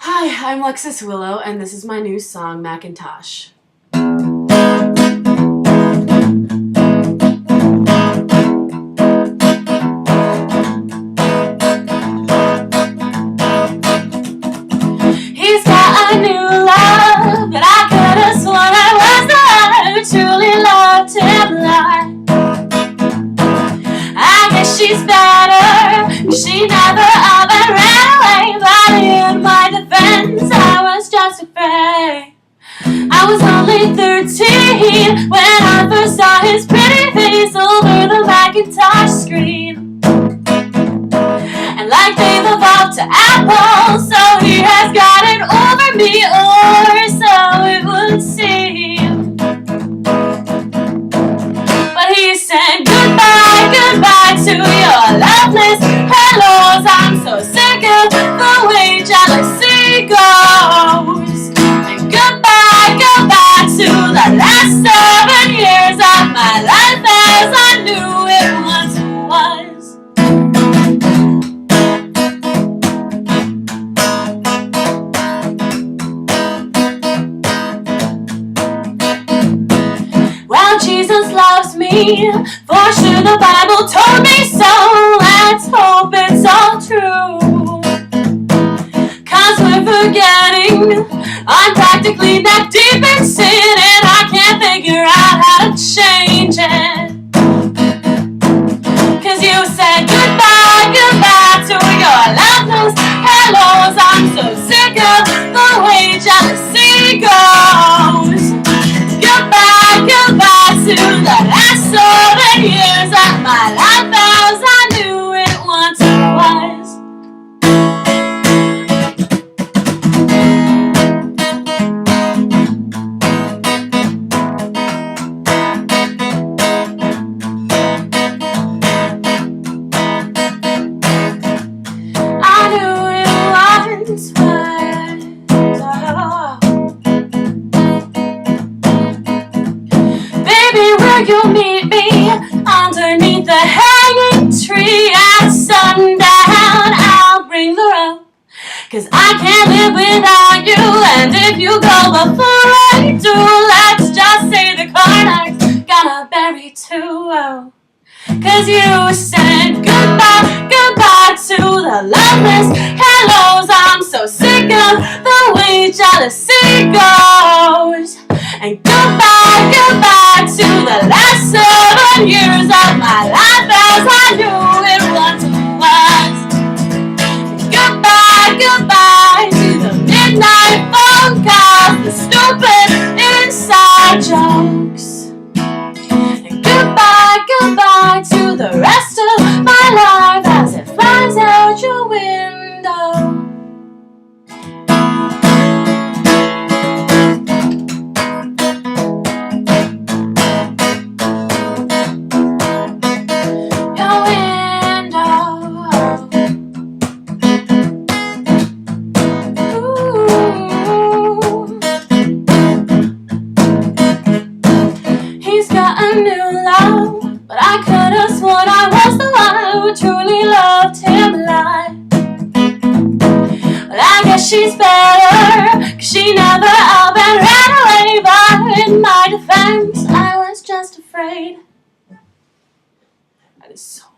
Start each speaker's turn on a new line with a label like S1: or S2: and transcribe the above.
S1: Hi, I'm Lexus Willow, and this is my new song, Macintosh. He's got a new love that I could have sworn I was the one who truly loved him like. I guess she's better, 'cause she never up and ran away, but in my defense I was just afraid. I was only 13 when I first saw his pretty face over the Macintosh screen. And like they've evolved to apples, so he has gotten over me, or so it would seem. But he said goodbye, goodbye to your loveless hellos. I'm so sick of the way jealousy goes. And goodbye, goodbye to the last 7 years of my life as I knew it once was. Well, Jesus loves me, for sure the Bible told me so. Let's hope it's all true, 'cause we're forgetting I'm practically neck deep in sin, and I can't figure out how to change it. 'Cause you said goodbye, goodbye to your loveless hellos. I'm so sick of the way jealousy goes. Goodbye, goodbye to the last 7 years of my life as I knew it once was. I knew it once was. Baby, will you meet me underneath the hanging tree at sundown? I'll bring the rope, 'cause I can't live without you. And if you go before I do, let's just say the coroner's gonna bury too. 'Cause you said goodbye, goodbye to the loveless hellos. I'm so sick of the way jealousy goes. And goodbye, goodbye to the last 7 years of my life as I knew it once was. Goodbye, goodbye to the midnight phone calls, the stupid inside jokes. And goodbye, goodbye to the rest of my life as it flies out your window. He's got a new love, but I could have sworn I was the one who truly loved him alive. But I guess she's better, 'cause she never up and ran away, but in my defense I was just afraid. That is so